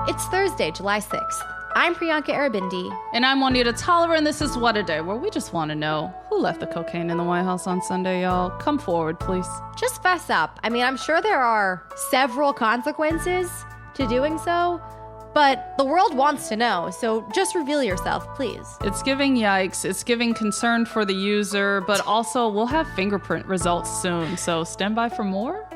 It's Thursday, July 6th. I'm Priyanka Arabindi. And I'm Juanita Tolliver, and this is What a Day, where we just want to know who left the cocaine in the White House on Sunday, y'all. Come forward, please. Just fess up. I mean, I'm sure there are several consequences to doing so, but the world wants to know, so just reveal yourself, please. It's giving yikes. It's giving concern for the user, but also we'll have fingerprint results soon, so stand by for more.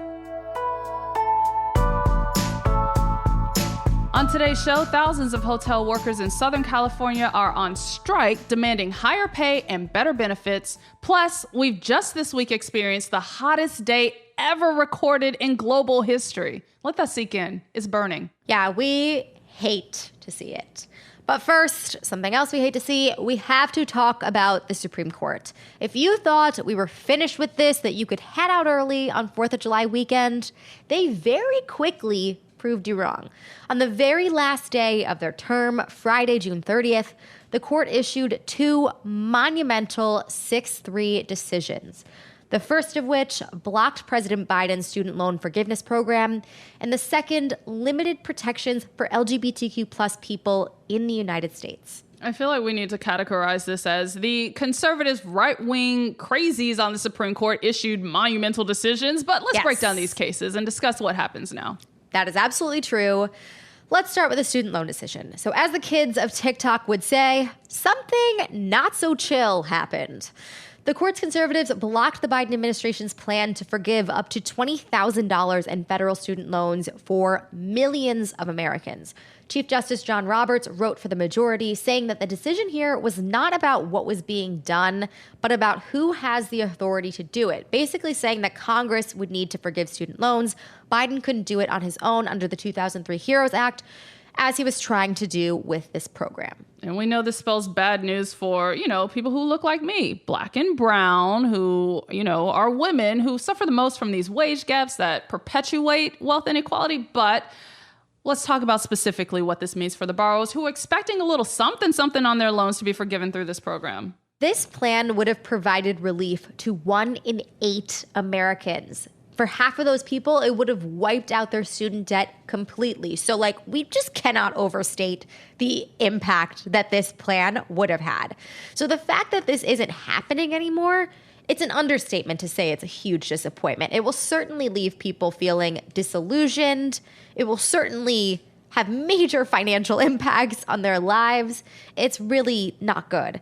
On today's show, thousands of hotel workers in Southern California are on strike, demanding higher pay and better benefits. Plus, we've just this week experienced the hottest day ever recorded in global history. Let that sink in. It's burning. Yeah, we hate to see it. But first, something else we hate to see, we have to talk about the Supreme Court. If you thought we were finished with this, that you could head out early on 4th of July weekend, they very quickly proved you wrong. On the very last day of their term, Friday, June 30th, the court issued two monumental 6-3 decisions. The first of which blocked President Biden's student loan forgiveness program, and the second limited protections for LGBTQ plus people in the United States. I feel like we need to categorize this as the conservative right-wing crazies on the Supreme Court issued monumental decisions, but let's break down these cases and discuss what happens now. That is absolutely true. Let's start with the student loan decision. So as the kids of TikTok would say, something not so chill happened. The court's conservatives blocked the Biden administration's plan to forgive up to $20,000 in federal student loans for millions of Americans. Chief Justice John Roberts wrote for the majority, saying that the decision here was not about what was being done, but about who has the authority to do it. Basically saying that Congress would need to forgive student loans. Biden couldn't do it on his own under the 2003 HEROES Act, as he was trying to do with this program. And we know this spells bad news for, people who look like me, black and brown, who, are women who suffer the most from these wage gaps that perpetuate wealth inequality. But let's talk about specifically what this means for the borrowers who are expecting a little something on their loans to be forgiven through this program. This plan would have provided relief to 1 in 8 Americans. For half of those people, it would have wiped out their student debt completely. So, we just cannot overstate the impact that this plan would have had. So the fact that this isn't happening anymore, it's an understatement to say it's a huge disappointment. It will certainly leave people feeling disillusioned. It will certainly have major financial impacts on their lives. It's really not good.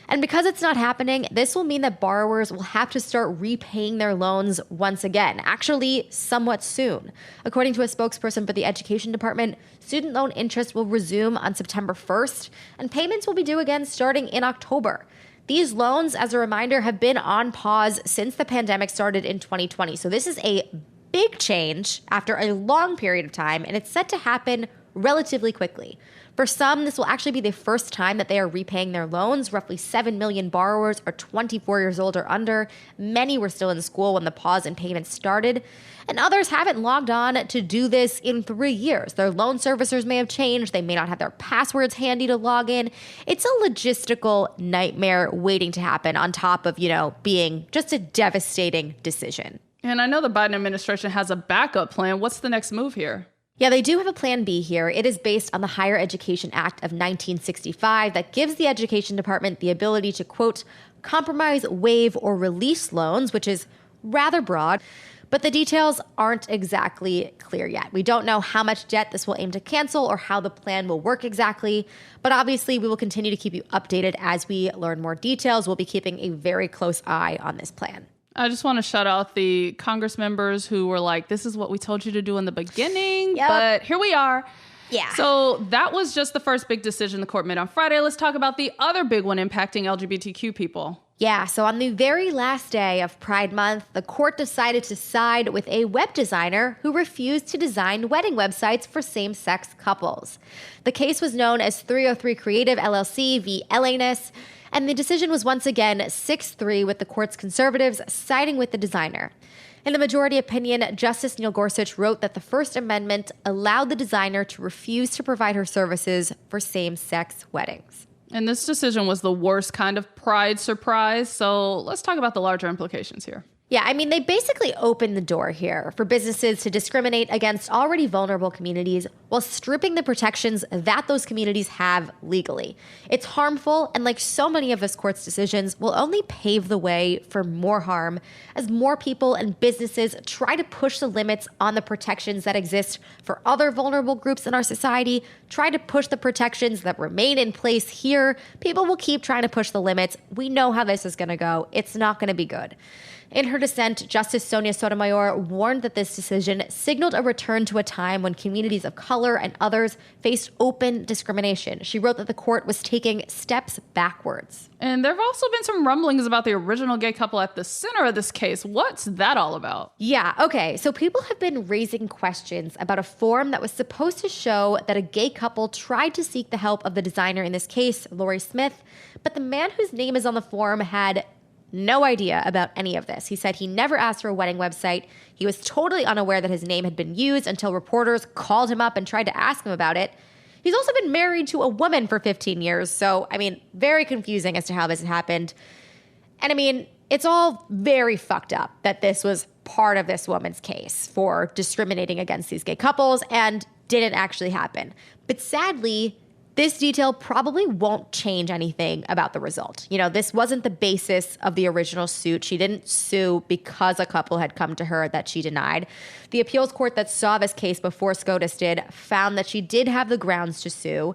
And because it's not happening, this will mean that borrowers will have to start repaying their loans once again, actually somewhat soon. According to a spokesperson for the Education Department, student loan interest will resume on September 1st, and payments will be due again starting in October. These loans, as a reminder, have been on pause since the pandemic started in 2020. So this is a big change after a long period of time, and it's set to happen relatively quickly. For some, this will actually be the first time that they are repaying their loans. Roughly 7 million borrowers are 24 years old or under. Many were still in school when the pause in payments started. And others haven't logged on to do this in 3 years. Their loan servicers may have changed. They may not have their passwords handy to log in. It's a logistical nightmare waiting to happen on top of, being just a devastating decision. And I know the Biden administration has a backup plan. What's the next move here? Yeah, they do have a plan B here. It is based on the Higher Education Act of 1965 that gives the Education Department the ability to, quote, compromise, waive, or release loans, which is rather broad. But the details aren't exactly clear yet. We don't know how much debt this will aim to cancel or how the plan will work exactly. But obviously, we will continue to keep you updated as we learn more details. We'll be keeping a very close eye on this plan. I just want to shout out the Congress members who were like, this is what we told you to do in the beginning, but here we are. Yeah. So that was just the first big decision the court made on Friday. Let's talk about the other big one impacting LGBTQ people. Yeah, so on the very last day of Pride Month, the court decided to side with a web designer who refused to design wedding websites for same-sex couples. The case was known as 303 Creative LLC v. LAness, and the decision was once again 6-3 with the court's conservatives siding with the designer. In the majority opinion, Justice Neil Gorsuch wrote that the First Amendment allowed the designer to refuse to provide her services for same-sex weddings. And this decision was the worst kind of pride surprise, so let's talk about the larger implications here. Yeah, I mean, they basically opened the door here for businesses to discriminate against already vulnerable communities while stripping the protections that those communities have legally. It's harmful, and like so many of this court's decisions, will only pave the way for more harm as more people and businesses try to push the limits on the protections that exist for other vulnerable groups in our society, try to push the protections that remain in place here. People will keep trying to push the limits. We know how this is going to go. It's not going to be good. In her dissent, Justice Sonia Sotomayor warned that this decision signaled a return to a time when communities of color and others faced open discrimination. She wrote that the court was taking steps backwards. And there have also been some rumblings about the original gay couple at the center of this case. What's that all about? Yeah, okay. So people have been raising questions about a form that was supposed to show that a gay couple tried to seek the help of the designer in this case, Laurie Smith, but the man whose name is on the form had no idea about any of this. He said he never asked for a wedding website. He was totally unaware that his name had been used until reporters called him up and tried to ask him about it. He's also been married to a woman for 15 years. So, I mean, very confusing as to how this happened. And I mean, it's all very fucked up that this was part of this woman's case for discriminating against these gay couples and didn't actually happen. But sadly, this detail probably won't change anything about the result. You know, this wasn't the basis of the original suit. She didn't sue because a couple had come to her that she denied. The appeals court that saw this case before SCOTUS did found that she did have the grounds to sue.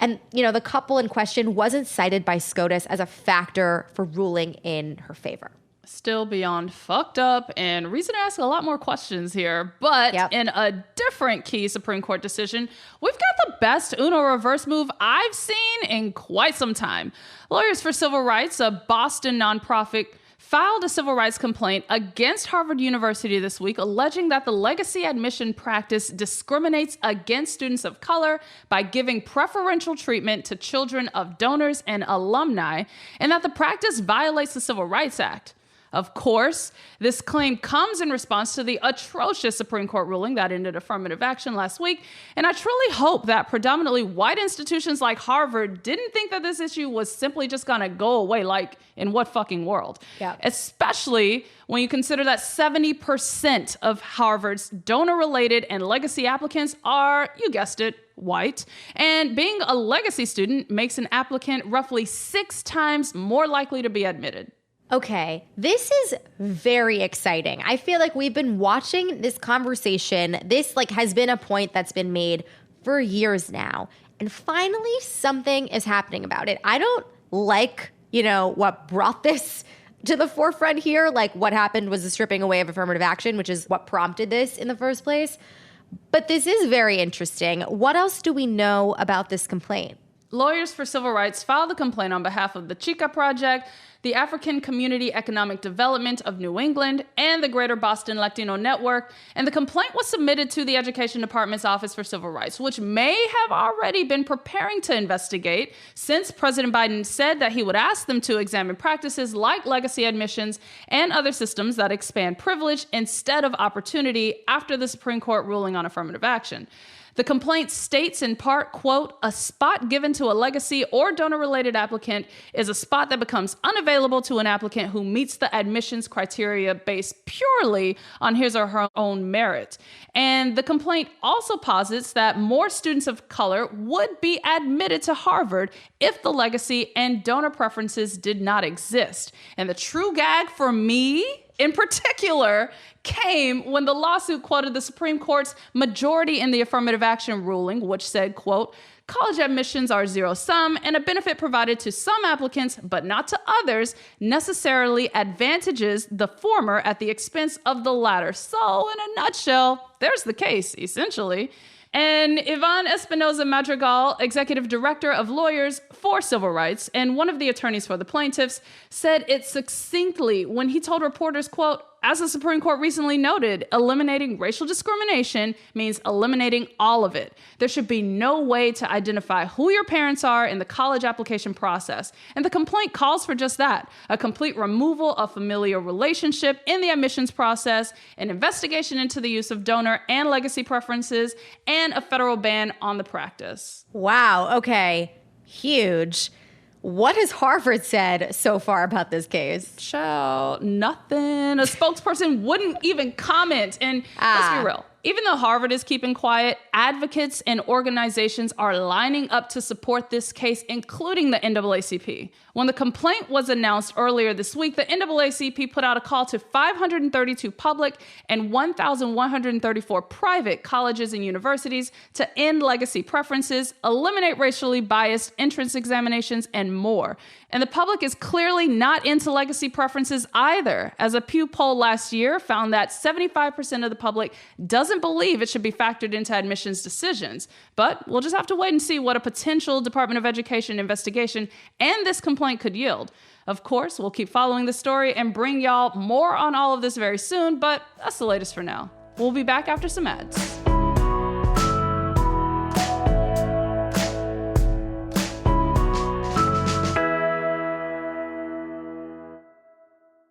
And, you know, the couple in question wasn't cited by SCOTUS as a factor for ruling in her favor. Still beyond fucked up and reason to ask a lot more questions here. But in a different key Supreme Court decision, we've got the best Uno reverse move I've seen in quite some time. Lawyers for Civil Rights, a Boston nonprofit, filed a civil rights complaint against Harvard University this week, alleging that the legacy admission practice discriminates against students of color by giving preferential treatment to children of donors and alumni, and that the practice violates the Civil Rights Act. Of course, this claim comes in response to the atrocious Supreme Court ruling that ended affirmative action last week. And I truly hope that predominantly white institutions like Harvard didn't think that this issue was simply just going to go away, like in what fucking world? Yeah. Especially when you consider that 70% of Harvard's donor-related and legacy applicants are, you guessed it, white. And being a legacy student makes an applicant roughly 6 times more likely to be admitted. Okay, this is very exciting. I feel like we've been watching this conversation. This has been a point that's been made for years now. And finally, something is happening about it. I don't like, what brought this to the forefront here. What happened was the stripping away of affirmative action, which is what prompted this in the first place. But this is very interesting. What else do we know about this complaint? Lawyers for Civil Rights filed a complaint on behalf of the Chica Project, the African Community Economic Development of New England, and the Greater Boston Latino Network. And the complaint was submitted to the Education Department's Office for Civil Rights, which may have already been preparing to investigate since President Biden said that he would ask them to examine practices like legacy admissions and other systems that expand privilege instead of opportunity after the Supreme Court ruling on affirmative action. The complaint states in part, quote, a spot given to a legacy or donor-related applicant is a spot that becomes unavailable to an applicant who meets the admissions criteria based purely on his or her own merit. And the complaint also posits that more students of color would be admitted to Harvard if the legacy and donor preferences did not exist. And the true gag for me, in particular, came when the lawsuit quoted the Supreme Court's majority in the affirmative action ruling, which said, quote, college admissions are zero-sum and a benefit provided to some applicants, but not to others, necessarily advantages the former at the expense of the latter. So in a nutshell, there's the case, essentially. And Ivan Espinoza Madrigal, executive director of Lawyers for Civil Rights and one of the attorneys for the plaintiffs, said it succinctly when he told reporters, quote, as the Supreme Court recently noted, eliminating racial discrimination means eliminating all of it. There should be no way to identify who your parents are in the college application process. And the complaint calls for just that, a complete removal of familial relationship in the admissions process, an investigation into the use of donor and legacy preferences, and a federal ban on the practice. Wow, okay, huge. What has Harvard said so far about this case? Child, nothing. A spokesperson wouldn't even comment. And let's be real. Even though Harvard is keeping quiet, advocates and organizations are lining up to support this case, including the NAACP. When the complaint was announced earlier this week, the NAACP put out a call to 532 public and 1,134 private colleges and universities to end legacy preferences, eliminate racially biased entrance examinations, and more. And the public is clearly not into legacy preferences either, as a Pew poll last year found that 75% of the public doesn't believe it should be factored into admissions decisions. But we'll just have to wait and see what a potential Department of Education investigation and this complaint could yield. Of course, we'll keep following the story and bring y'all more on all of this very soon, but that's the latest for now. We'll be back after some ads.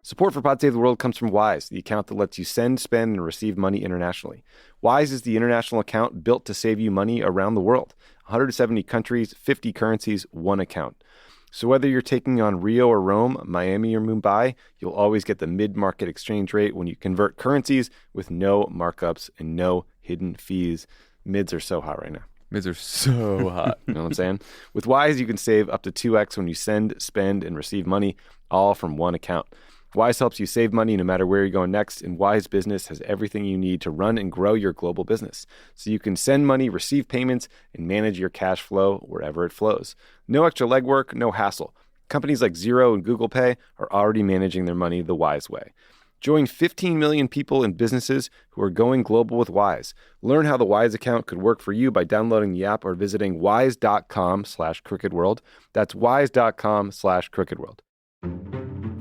Support for Pod Save the World comes from Wise, the account that lets you send, spend, and receive money internationally. Wise is the international account built to save you money around the world. 170 countries, 50 currencies, one account. So whether you're taking on Rio or Rome, Miami or Mumbai, you'll always get the mid-market exchange rate when you convert currencies with no markups and no hidden fees. Mids are so hot right now. Mids are so hot. You know what I'm saying? With Wise, you can save up to 2x when you send, spend, and receive money, all from one account. Wise helps you save money no matter where you're going next, and Wise Business has everything you need to run and grow your global business. So you can send money, receive payments, and manage your cash flow wherever it flows. No extra legwork, no hassle. Companies like Xero and Google Pay are already managing their money the Wise way. Join 15 million people and businesses who are going global with Wise. Learn how the Wise account could work for you by downloading the app or visiting wise.com/crookedworld. That's wise.com/crookedworld.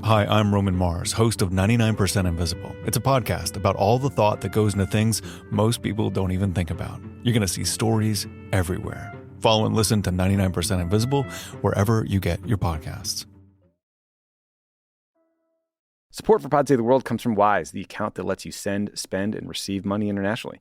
Hi, I'm Roman Mars, host of 99% Invisible. It's a podcast about all the thought that goes into things most people don't even think about. You're going to see stories everywhere. Follow and listen to 99% Invisible wherever you get your podcasts. Support for Pod Save the World comes from Wise, the account that lets you send, spend, and receive money internationally.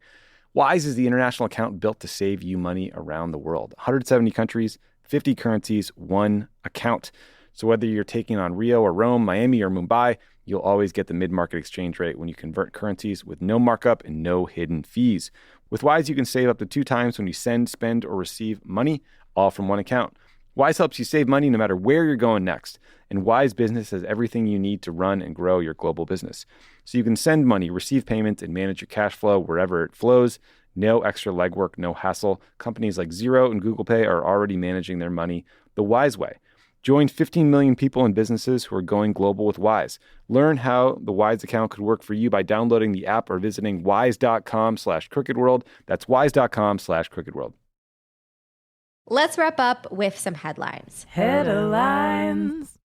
Wise is the international account built to save you money around the world. 170 countries, 50 currencies, one account. So whether you're taking on Rio or Rome, Miami or Mumbai, you'll always get the mid-market exchange rate when you convert currencies with no markup and no hidden fees. With Wise, you can save up to 2 times when you send, spend, or receive money, all from one account. Wise helps you save money no matter where you're going next. And Wise Business has everything you need to run and grow your global business. So you can send money, receive payments, and manage your cash flow wherever it flows. No extra legwork, no hassle. Companies like Xero and Google Pay are already managing their money the Wise way. Join 15 million people and businesses who are going global with Wise. Learn how the Wise account could work for you by downloading the app or visiting wise.com/crookedworld. That's wise.com/crookedworld. Let's wrap up with some headlines. Headlines.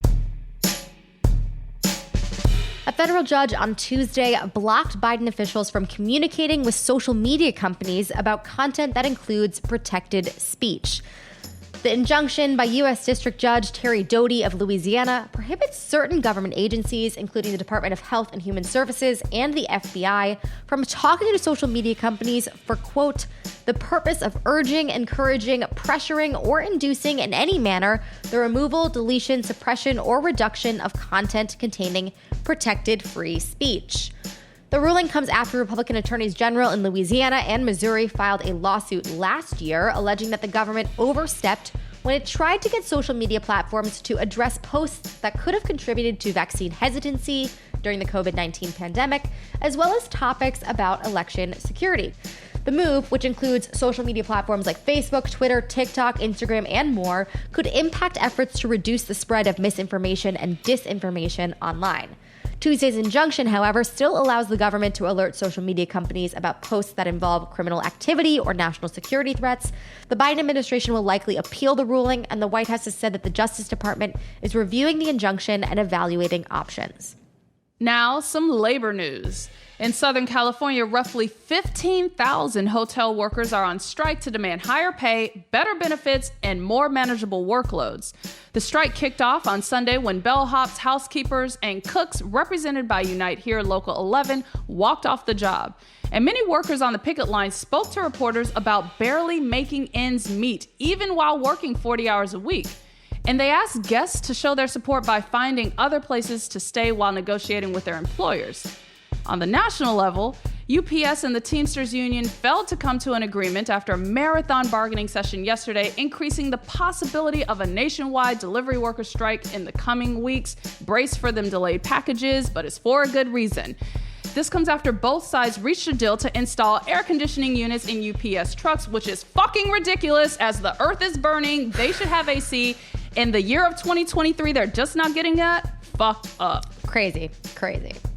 A federal judge on Tuesday blocked Biden officials from communicating with social media companies about content that includes protected speech. The injunction by U.S. District Judge Terry Doty of Louisiana prohibits certain government agencies, including the Department of Health and Human Services and the FBI, from talking to social media companies for, quote, the purpose of urging, encouraging, pressuring, or inducing in any manner the removal, deletion, suppression, or reduction of content containing protected free speech. The ruling comes after Republican attorneys general in Louisiana and Missouri filed a lawsuit last year alleging that the government overstepped when it tried to get social media platforms to address posts that could have contributed to vaccine hesitancy during the COVID-19 pandemic, as well as topics about election security. The move, which includes social media platforms like Facebook, Twitter, TikTok, Instagram, and more, could impact efforts to reduce the spread of misinformation and disinformation online. Tuesday's injunction, however, still allows the government to alert social media companies about posts that involve criminal activity or national security threats. The Biden administration will likely appeal the ruling, and the White House has said that the Justice Department is reviewing the injunction and evaluating options. Now, some labor news. In Southern California, roughly 15,000 hotel workers are on strike to demand higher pay, better benefits, and more manageable workloads. The strike kicked off on Sunday when bellhops, housekeepers, and cooks represented by Unite Here Local 11 walked off the job. And many workers on the picket line spoke to reporters about barely making ends meet, even while working 40 hours a week. And they asked guests to show their support by finding other places to stay while negotiating with their employers. On the national level, UPS and the Teamsters Union failed to come to an agreement after a marathon bargaining session yesterday, increasing the possibility of a nationwide delivery worker strike in the coming weeks. Brace for them delayed packages, but it's for a good reason. This comes after both sides reached a deal to install air conditioning units in UPS trucks, which is fucking ridiculous. As the earth is burning, they should have AC. In the year of 2023, they're just not getting that. Fucked up. Crazy.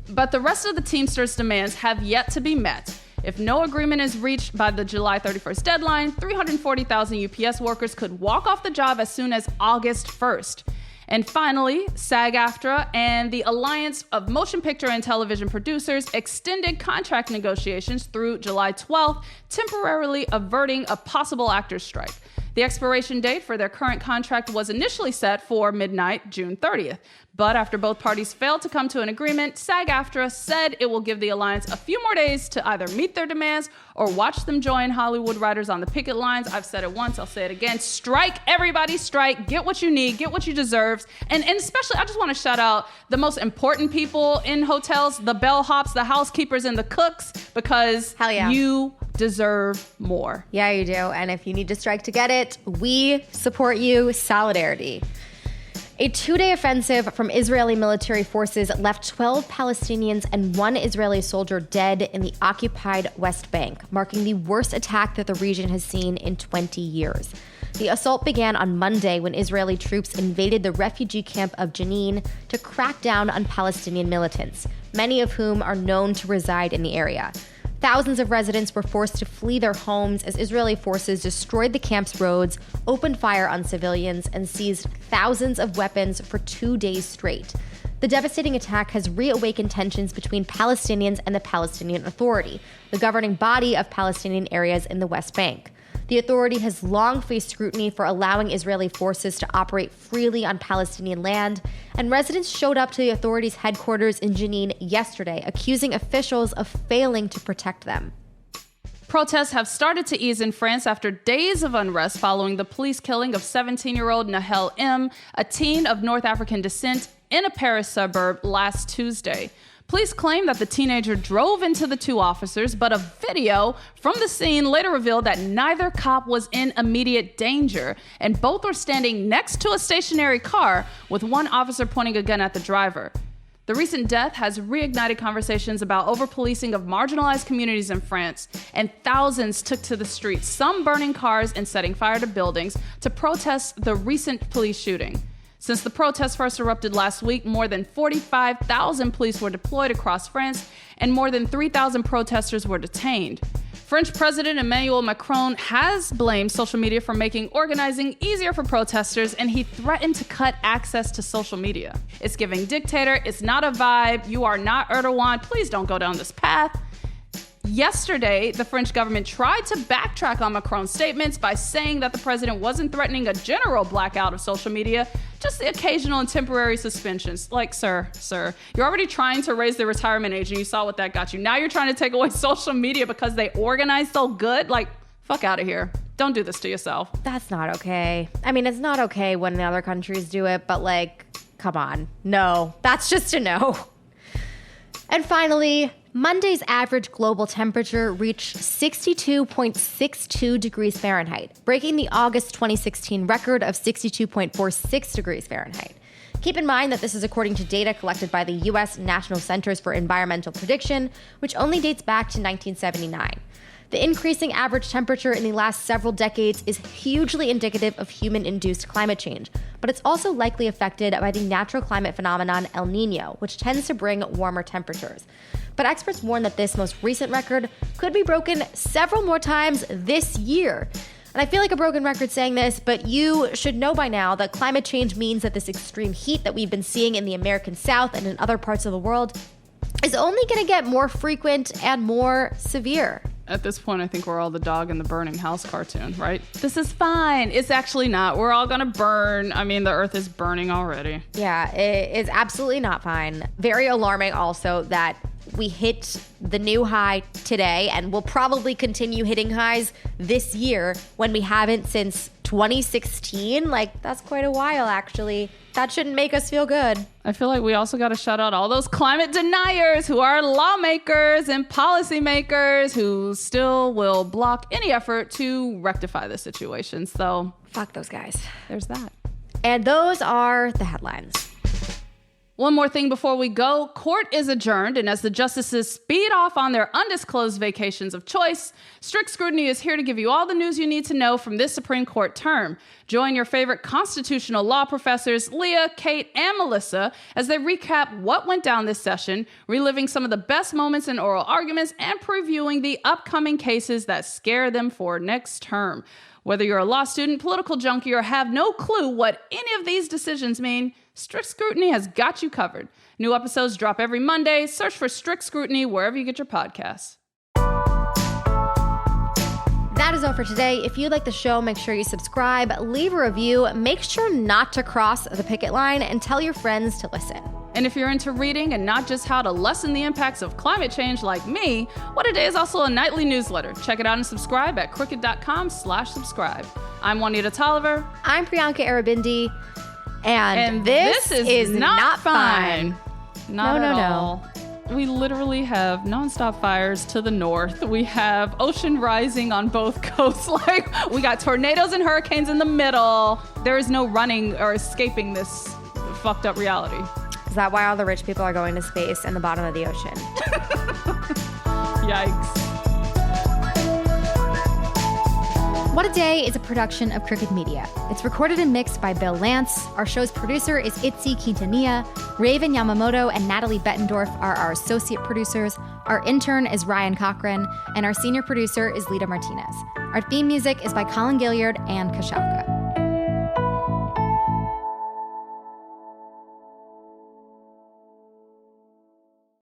But the rest of the Teamsters' demands have yet to be met. If no agreement is reached by the July 31st deadline, 340,000 UPS workers could walk off the job as soon as August 1st. And finally, SAG-AFTRA and the Alliance of Motion Picture and Television Producers extended contract negotiations through July 12th, temporarily averting a possible actors' strike. The expiration date for their current contract was initially set for midnight, June 30th. But after both parties failed to come to an agreement, SAG-AFTRA said it will give the Alliance a few more days to either meet their demands or watch them join Hollywood writers on the picket lines. I've said it once, I'll say it again. Strike, everybody, strike. Get what you need, get what you deserve. And especially, I just want to shout out the most important people in hotels, the bellhops, the housekeepers, and the cooks, because Hell yeah. You deserve more. Yeah, you do. And if you need to strike to get it, we support you. Solidarity. A 2-day offensive from Israeli military forces left 12 Palestinians and 1 Israeli soldier dead in the occupied West Bank, marking the worst attack that the region has seen in 20 years. The assault began on Monday when Israeli troops invaded the refugee camp of Jenin to crack down on Palestinian militants, many of whom are known to reside in the area. Thousands of residents were forced to flee their homes as Israeli forces destroyed the camp's roads, opened fire on civilians, and seized thousands of weapons for 2 days straight. The devastating attack has reawakened tensions between Palestinians and the Palestinian Authority, the governing body of Palestinian areas in the West Bank. The authority has long faced scrutiny for allowing Israeli forces to operate freely on Palestinian land, and residents showed up to the authority's headquarters in Jenin yesterday, accusing officials of failing to protect them. Protests have started to ease in France after days of unrest following the police killing of 17-year-old Nahel M., a teen of North African descent, in a Paris suburb last Tuesday. Police claim that the teenager drove into the 2 officers, but a video from the scene later revealed that neither cop was in immediate danger, and both were standing next to a stationary car, with one officer pointing a gun at the driver. The recent death has reignited conversations about over-policing of marginalized communities in France, and thousands took to the streets, some burning cars and setting fire to buildings, to protest the recent police shooting. Since the protests first erupted last week, more than 45,000 police were deployed across France, and more than 3,000 protesters were detained. French President Emmanuel Macron has blamed social media for making organizing easier for protesters, and he threatened to cut access to social media. It's giving dictator, it's not a vibe, you are not Erdogan, please don't go down this path. Yesterday, the French government tried to backtrack on Macron's statements by saying that the president wasn't threatening a general blackout of social media, just the occasional and temporary suspensions. Like, sir, you're already trying to raise the retirement age and you saw what that got you. Now you're trying to take away social media because they organize so good? Like, fuck out of here. Don't do this to yourself. That's not okay. I mean, it's not okay when the other countries do it, but like, come on. No, that's just a no. And finally, Monday's average global temperature reached 62.62 degrees Fahrenheit, breaking the August 2016 record of 62.46 degrees Fahrenheit. Keep in mind that this is according to data collected by the U.S. National Centers for Environmental Prediction, which only dates back to 1979. The increasing average temperature in the last several decades is hugely indicative of human-induced climate change, but it's also likely affected by the natural climate phenomenon El Niño, which tends to bring warmer temperatures. But experts warn that this most recent record could be broken several more times this year. And I feel like a broken record saying this, but you should know by now that climate change means that this extreme heat that we've been seeing in the American South and in other parts of the world is only going to get more frequent and more severe. At this point, I think we're all the dog in the burning house cartoon, right? This is fine. It's actually not. We're all gonna burn. I mean, the earth is burning already. Yeah, it is absolutely not fine. Very alarming also that we hit the new high today and will probably continue hitting highs this year when we haven't since 2016? Like, that's quite a while, actually. That shouldn't make us feel good. I feel like we also got to shout out all those climate deniers who are lawmakers and policymakers who still will block any effort to rectify the situation. So fuck those guys. There's that. And those are the headlines. One more thing before we go. Court is adjourned, and as the justices speed off on their undisclosed vacations of choice, Strict Scrutiny is here to give you all the news you need to know from this Supreme Court term. Join your favorite constitutional law professors, Leah, Kate, and Melissa, as they recap what went down this session, reliving some of the best moments in oral arguments, and previewing the upcoming cases that scare them for next term. Whether you're a law student, political junkie, or have no clue what any of these decisions mean, Strict Scrutiny has got you covered. New episodes drop every Monday. Search for Strict Scrutiny wherever you get your podcasts. That is all for today. If you like the show, make sure you subscribe, leave a review, make sure not to cross the picket line, and tell your friends to listen. And if you're into reading and not just how to lessen the impacts of climate change like me, What A Day is also a nightly newsletter. Check it out and subscribe at crooked.com/subscribe. I'm Juanita Tolliver. I'm Priyanka Arabindi. And this is not fine. Not at all. We literally have nonstop fires to the north. We have ocean rising on both coasts. Like, we got tornadoes and hurricanes in the middle. There is no running or escaping this fucked up reality. Is that why all the rich people are going to space and the bottom of the ocean? Yikes. What a Day is a production of Crooked Media. It's recorded and mixed by Bill Lance. Our show's producer is Itzi Quintanilla. Raven Yamamoto and Natalie Bettendorf are our associate producers. Our intern is Ryan Cochran. And our senior producer is Lita Martinez. Our theme music is by Colin Gilliard and Kashalka.